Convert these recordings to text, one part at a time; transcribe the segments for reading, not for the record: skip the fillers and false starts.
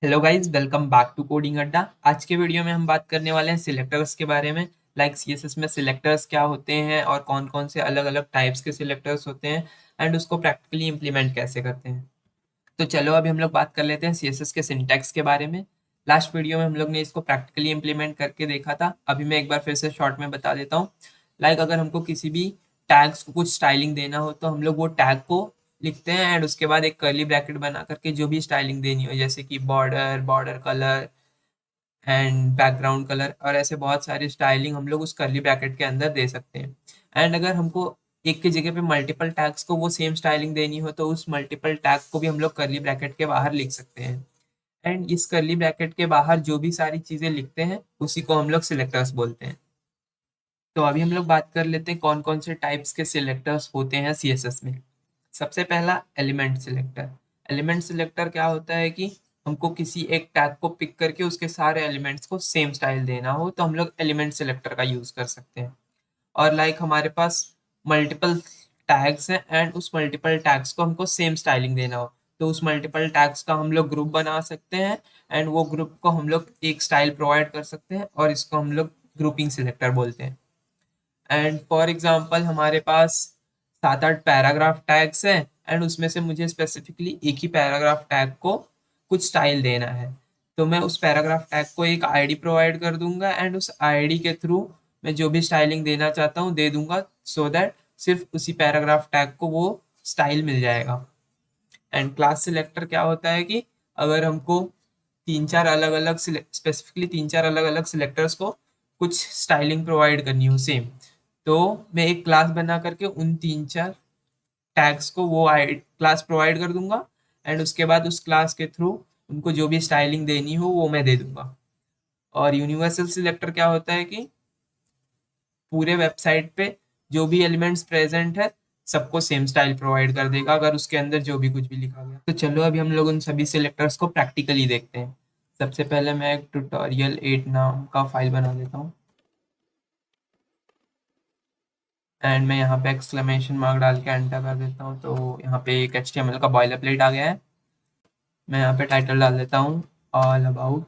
Hello guys, welcome back to coding adda. आज के video में हम बात करने वाले हैं सिलेक्टर्स के बारे में। लाइक सीएसएस में सिलेक्टर्स क्या होते हैं और कौन कौन से अलग अलग टाइप्स के सिलेक्टर्स होते हैं एंड उसको प्रैक्टिकली इम्प्लीमेंट कैसे करते हैं। तो चलो अभी हम लोग बात कर लेते हैं सीएसएस के सिंटैक्स के बारे में। लास्ट वीडियो में हम लोग ने इसको प्रैक्टिकली इम्प्लीमेंट करके देखा था। अभी मैं एक बार फिर से शॉर्ट में बता देता हूँ। लाइक अगर हमको किसी भी टैग्स को कुछ स्टाइलिंग देना हो तो हम लोग वो टैग को लिखते हैं एंड उसके बाद एक कर्ली ब्रैकेट बना करके जो भी स्टाइलिंग देनी हो, जैसे कि border, border colour and background colour और ऐसे बहुत सारी स्टाइलिंग हम लोग उस कर्ली ब्रैकेट के अंदर दे सकते हैं। एंड अगर हमको एक की जगह पे मल्टीपल टैग्स को वो सेम स्टाइलिंग देनी हो तो उस मल्टीपल टैग को भी हम लोग कर्ली ब्रैकेट के बाहर लिख सकते हैं। एंड इस कर्ली ब्रैकेट के बाहर जो भी सारी चीजें लिखते हैं उसी को हम लोग सिलेक्टर्स बोलते हैं। तो अभी हम लोग बात कर लेते हैं कौन कौन से टाइप्स के सिलेक्टर्स होते हैं सीएसएस में। सबसे पहला एलिमेंट सिलेक्टर। एलिमेंट सिलेक्टर क्या होता है कि हमको किसी एक टैग को पिक करके उसके सारे एलिमेंट्स को सेम स्टाइल देना हो तो हम लोग एलिमेंट सिलेक्टर का यूज कर सकते हैं। और लाइक हमारे पास मल्टीपल टैग्स हैं एंड उस मल्टीपल टैग्स को हमको सेम स्टाइलिंग देना हो तो उस मल्टीपल टैग्स का हम लोग ग्रुप बना सकते हैं एंड वो ग्रुप को हम लोग एक स्टाइल प्रोवाइड कर सकते हैं और इसको हम लोग ग्रुपिंग सिलेक्टर बोलते हैं। एंड फॉर एग्जांपल हमारे पास 7-8 पैराग्राफ टैग्स हैं एंड उसमें से मुझे स्पेसिफिकली एक ही पैराग्राफ टैग को कुछ स्टाइल देना है। तो मैं उस पैराग्राफ टैग को एक आईडी प्रोवाइड कर दूंगा एंड उस आईडी के थ्रू मैं जो भी स्टाइलिंग देना चाहता हूँ दे दूंगा सो दैट सिर्फ उसी पैराग्राफ टैग को वो स्टाइल मिल जाएगा। एंड क्लास सिलेक्टर क्या होता है कि अगर हमको तीन चार अलग अलग स्पेसिफिकली तीन चार अलग अलग सिलेक्टर्स को कुछ स्टाइलिंग प्रोवाइड करनी हो सेम, तो मैं एक क्लास बना करके उन तीन चार टैग्स को वो आई क्लास प्रोवाइड कर दूंगा एंड उसके बाद उस क्लास के थ्रू उनको जो भी स्टाइलिंग देनी हो वो मैं दे दूंगा। और यूनिवर्सल सिलेक्टर क्या होता है कि पूरे वेबसाइट पे जो भी एलिमेंट्स प्रेजेंट है सबको सेम स्टाइल प्रोवाइड कर देगा अगर उसके अंदर जो भी कुछ भी लिखा गया। तो चलो अभी हम लोग उन सभी सिलेक्टर्स को प्रैक्टिकली देखते हैं। सबसे पहले मैं एक ट्यूटोरियल 8 नाम का फाइल बना देता हूँ एंड मैं यहाँ पे एक्सक्लेमेशन मार्क डाल के एंटर कर देता हूँ तो यहाँ पे एक HTML का बॉयलर प्लेट आ गया है। मैं यहाँ पे टाइटल डाल देता हूँ ऑल अबाउट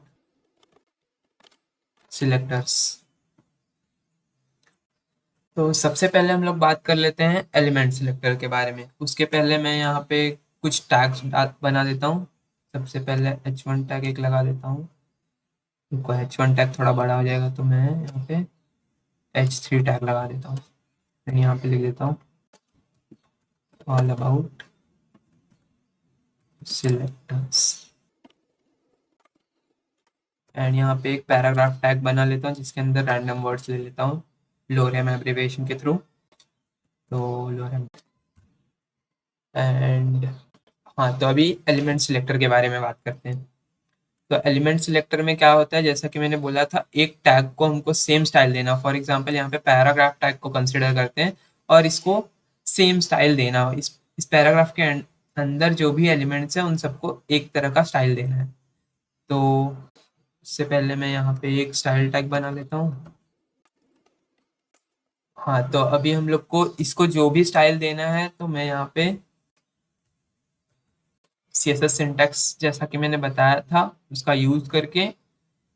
सिलेक्टर्स। तो सबसे पहले हम लोग बात कर लेते हैं एलिमेंट सिलेक्टर के बारे में। उसके पहले मैं यहाँ पे कुछ टैग्स बना देता हूँ। सबसे पहले h1 टैग एक लगा देता हूँ। रुको, h1 टैग थोड़ा बड़ा हो जाएगा तो मैं यहाँ पे h3 टैग लगा देता हूँ। फिर यहाँ पे लिख देता हूँ ऑल अबाउट सिलेक्टर्स एंड यहाँ पे एक पैराग्राफ टैग बना लेता हूँ जिसके अंदर रैंडम वर्ड्स ले लेता हूँ लोरेम एब्रिविएशन के थ्रू। तो लोरेम एंड हाँ, तो अभी एलिमेंट सिलेक्टर के बारे में बात करते हैं। तो एलिमेंट सिलेक्टर में क्या होता है, जैसा कि मैंने बोला था एक टैग को हमको सेम स्टाइल देना। फॉर एग्जांपल यहाँ पे पैराग्राफ टैग को कंसिडर करते हैं और इसको सेम स्टाइल देना हो। इस पैराग्राफ के अंदर जो भी एलिमेंट्स हैं उन सबको एक तरह का स्टाइल देना है। तो उससे पहले मैं यहाँ पे एक स्टाइल टैग बना लेता हूँ। हाँ, तो अभी हम लोग को इसको जो भी स्टाइल देना है तो मैं यहाँ पे CSS सिंटैक्स जैसा कि मैंने बताया था उसका यूज करके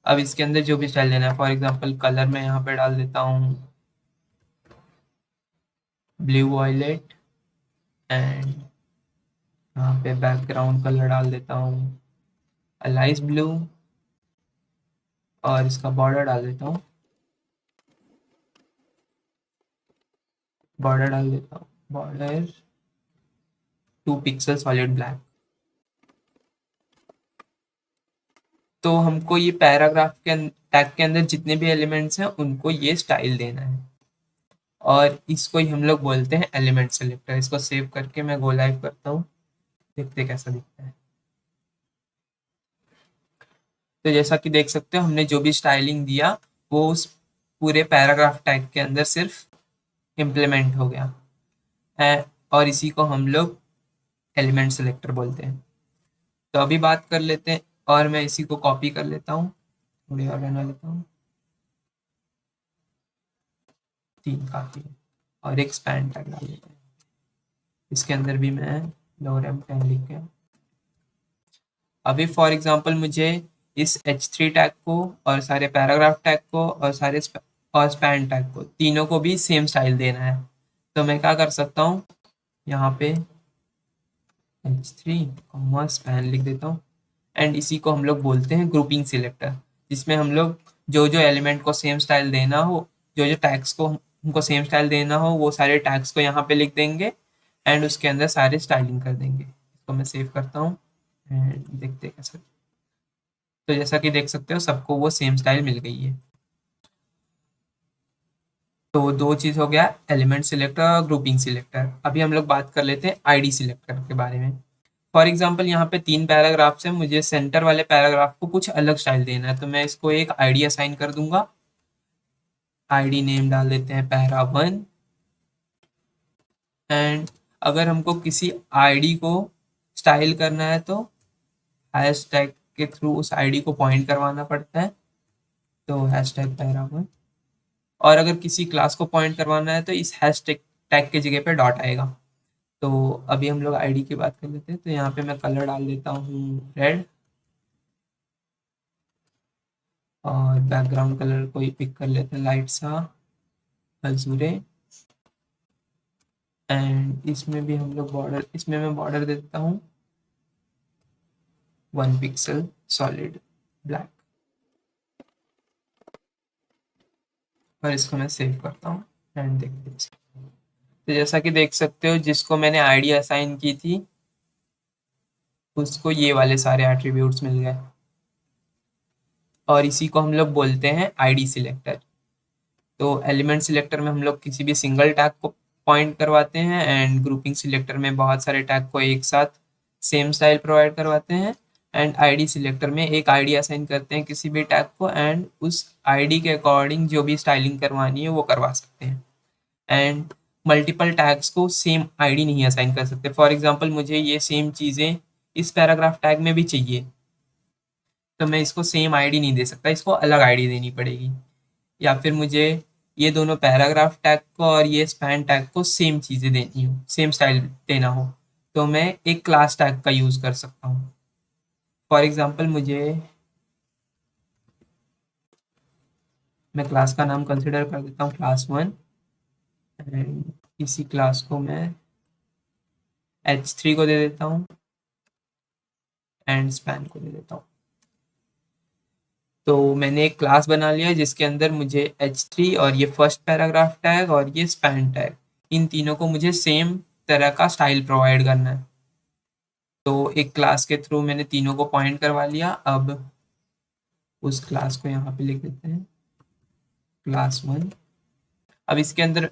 अब इसके अंदर जो भी स्टाइल देना है, फॉर एग्जांपल कलर मैं यहाँ पे डाल देता हूँ ब्लू वायलेट एंड यहाँ पे बैकग्राउंड कलर डाल देता हूँ अलाइस ब्लू और इसका बॉर्डर डाल देता हूँ, बॉर्डर डाल देता हूँ बॉर्डर 2 पिक्सल सॉलिड ब्लैक। तो हमको ये पैराग्राफ के टैग के अंदर जितने भी एलिमेंट्स हैं उनको ये स्टाइल देना है और इसको ही हम लोग बोलते हैं एलिमेंट सेलेक्टर। इसको सेव करके मैं गो लाइव करता हूँ, देखते कैसा दिखता है। तो जैसा कि देख सकते हो हमने जो भी स्टाइलिंग दिया वो उस पूरे पैराग्राफ टैग के अंदर सिर्फ इम्प्लीमेंट हो गया है और इसी को हम लोग एलिमेंट सेलेक्टर बोलते हैं। तो अभी बात कर लेते हैं और मैं इसी को कॉपी कर लेता हूँ, थोड़ी और बना लेता हूँ, 3 काफी है और एक स्पैन टैग डाल देते हैं। इसके अंदर भी मैं लोअर M10 लिख के अभी फॉर एग्जांपल मुझे इस H3 टैग को और सारे पैराग्राफ टैग को और और स्पैन टैग को तीनों को भी सेम स्टाइल देना है। तो मैं क्या कर सकता हूँ, यहाँ पे H3 स्पैन लिख देता हूँ एंड इसी को हम लोग बोलते हैं ग्रुपिंग सिलेक्टर, जिसमें हम लोग जो जो एलिमेंट को सेम स्टाइल देना हो, जो जो टैग्स को हमको सेम स्टाइल देना हो, वो सारे टैग्स को यहाँ पे लिख देंगे एंड उसके अंदर सारे स्टाइलिंग कर देंगे। इसको मैं सेव करता हूँ एंड देखते हैं कैसे। तो जैसा कि देख सकते हो सबको वो सेम स्टाइल मिल गई है। तो दो चीज़ हो गया, एलिमेंट सिलेक्टर और ग्रुपिंग सिलेक्टर। अभी हम लोग बात कर लेते हैं आईडी सिलेक्टर के बारे में। फॉर एग्जाम्पल यहाँ पे 3 पैराग्राफ्स हैं, मुझे सेंटर वाले पैराग्राफ को कुछ अलग स्टाइल देना है, तो मैं इसको एक आईडी असाइन कर दूंगा। आईडी नेम डाल देते हैं पैरा1 एंड अगर हमको किसी आईडी को स्टाइल करना है तो हैश टैग के थ्रू उस आईडी को पॉइंट करवाना पड़ता है, तो हैश टैग पैरा1। और अगर किसी क्लास को पॉइंट करवाना है तो इस हैश टैग टैग के जगह पे डॉट आएगा। तो अभी हम लोग आईडी की बात कर लेते हैं, तो यहाँ पे मैं कलर डाल देता हूँ रेड और बैकग्राउंड कलर को ही पिक कर लेते हैं लाइट सा अजूरे एंड इसमें भी हम लोग बॉर्डर, इसमें मैं बॉर्डर दे देता हूँ 1 पिक्सल सॉलिड ब्लैक और इसको मैं सेव करता हूँ एंड देखते हैं। तो जैसा कि देख सकते हो जिसको मैंने आईडी असाइन की थी उसको ये वाले सारे एट्रीब्यूट्स मिल गए और इसी को हम लोग बोलते हैं आईडी सिलेक्टर। तो एलिमेंट सिलेक्टर में हम लोग किसी भी सिंगल टैग को पॉइंट करवाते हैं एंड ग्रुपिंग सिलेक्टर में बहुत सारे टैग को एक साथ सेम स्टाइल प्रोवाइड करवाते हैं एंड आईडी सिलेक्टर में एक आईडी असाइन करते हैं किसी भी टैग को एंड उस आईडी के अकॉर्डिंग जो भी स्टाइलिंग करवानी है वो करवा सकते हैं। एंड मल्टीपल टैग्स को सेम आईडी नहीं असाइन कर सकते। फॉर एग्जांपल मुझे ये सेम चीज़ें इस पैराग्राफ टैग में भी चाहिए, तो मैं इसको सेम आईडी नहीं दे सकता, इसको अलग आईडी देनी पड़ेगी। या फिर मुझे ये दोनों पैराग्राफ टैग को और ये स्पैन टैग को सेम चीज़ें देनी हो, सेम स्टाइल देना हो, तो मैं एक क्लास टैग का यूज़ कर सकता हूँ। फॉर एग्जांपल मुझे, मैं क्लास का नाम कंसिडर कर देता हूँ क्लास 1 एंड इसी क्लास को मैं H3 को दे देता हूँ एंड स्पैन को दे देता हूँ। तो मैंने एक क्लास बना लिया है जिसके अंदर मुझे H3 और ये फर्स्ट पैराग्राफ टैग और ये स्पैन टैग, इन तीनों को मुझे सेम तरह का स्टाइल प्रोवाइड करना है। तो एक क्लास के थ्रू मैंने तीनों को पॉइंट करवा लिया। अब उस क्लास को यहाँ पे लिख देते हैं क्लास 1। अब इसके अंदर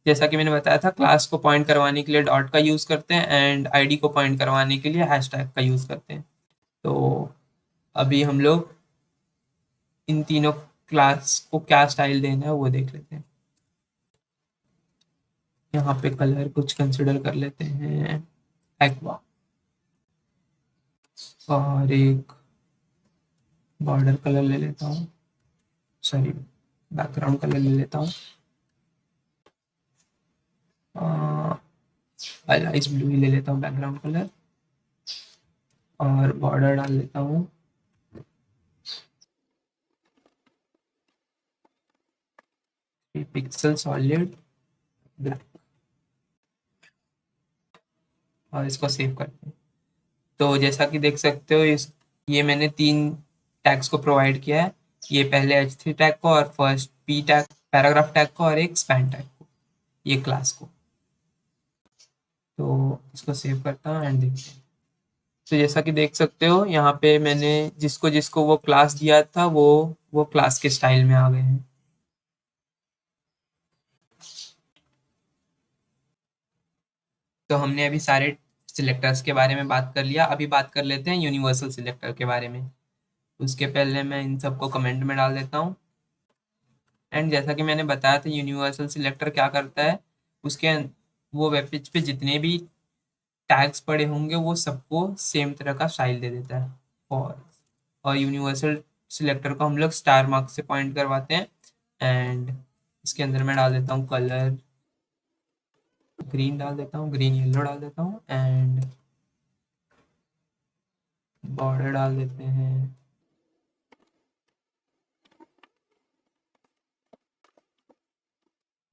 जैसा कि मैंने बताया था क्लास को पॉइंट करवाने के लिए डॉट का यूज़ करते हैं एंड आईडी को पॉइंट करवाने के लिए हैश टैग का यूज़ करते हैं। तो अभी हम लोग इन तीनों क्लास को क्या स्टाइल देना है वो देख लेते हैं। यहाँ पे कलर कुछ कंसिडर कर लेते हैं एक्वा और एक बॉर्डर कलर ले लेता हूँ, सॉरी बैकग्राउंड कलर ले लेता हूँ आइस ब्लू ही ले लेता हूँ बैकग्राउंड कलर और बॉर्डर डाल लेता हूँ पिक्सल सॉलिड ब्लैक और इसको सेव करते हैं। तो जैसा कि देख सकते हो ये मैंने 3 टैग्स को प्रोवाइड किया है, ये पहले H3 टैग को और first P tag paragraph tag को और एक स्पैन टैग को, ये क्लास को। तो इसको सेव करता हूँ एंड देखते हैं। तो जैसा कि देख सकते हो यहाँ पे मैंने जिसको जिसको वो क्लास दिया था वो क्लास के स्टाइल में आ गए हैं। तो हमने अभी सारे सिलेक्टर्स के बारे में बात कर लिया, अभी बात कर लेते हैं यूनिवर्सल सिलेक्टर के बारे में। उसके पहले मैं इन सबको कमेंट में डाल देता हूँ एंड जैसा कि मैंने बताया था यूनिवर्सल सिलेक्टर क्या करता है, उसके वो वेब पेज पे जितने भी टैग्स पड़े होंगे वो सबको सेम तरह का स्टाइल दे देता है। और यूनिवर्सल सिलेक्टर को हम लोग स्टार मार्क से पॉइंट करवाते हैं एंड इसके अंदर मैं डाल देता हूँ कलर ग्रीन, डाल देता हूँ ग्रीन, येलो डाल देता हूँ एंड बॉर्डर डाल देते हैं।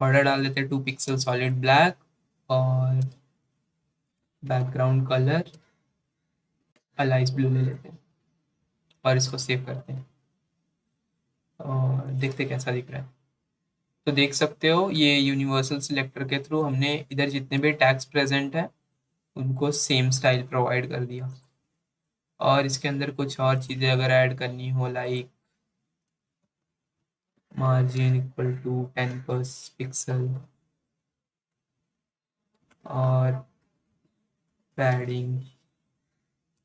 बॉर्डर डाल देते हैं 2 पिक्सल सॉलिड ब्लैक, और बैकग्राउंड कलर अलाइस ब्लू ले लेते हैं और इसको सेव करते हैं और देखते हैं कैसा दिख रहा है। तो देख सकते हो ये यूनिवर्सल सिलेक्टर के थ्रू हमने इधर जितने भी टैग्स प्रेजेंट है उनको सेम स्टाइल प्रोवाइड कर दिया। और इसके अंदर कुछ और चीज़ें अगर ऐड करनी हो, like margin equal to 10 pixel और पैडिंग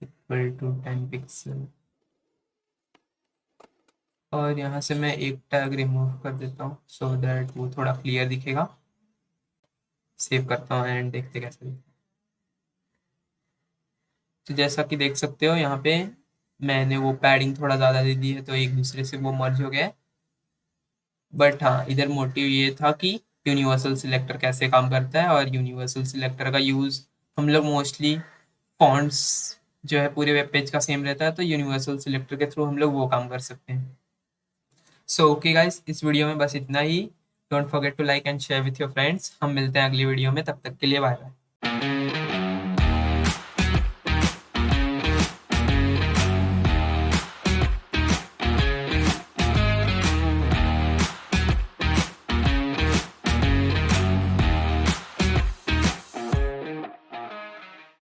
इक्वल टू 10 पिक्सल, और यहाँ से मैं एक टैग रिमूव कर देता हूँ सो दैट वो थोड़ा क्लियर दिखेगा। सेव करता हूँ एंड देखते कैसे दिखता है। तो जैसा कि देख सकते हो यहाँ पे मैंने वो पैडिंग थोड़ा ज़्यादा दे दी है तो एक दूसरे से वो मर्ज हो गया है। बट हाँ, इधर मोटिव ये था कि यूनिवर्सल सिलेक्टर कैसे काम करता है, और यूनिवर्सल सिलेक्टर का यूज़ हम लोग मोस्टली फॉन्ट्स जो है पूरे वेब पेज का सेम रहता है तो यूनिवर्सल सिलेक्टर के थ्रू हम लोग वो काम कर सकते हैं। सो ओके गाइस, इस वीडियो में बस इतना ही। Don't forget to like and share with your friends. हम मिलते हैं अगली वीडियो में, तब तक के लिए बाय बाय।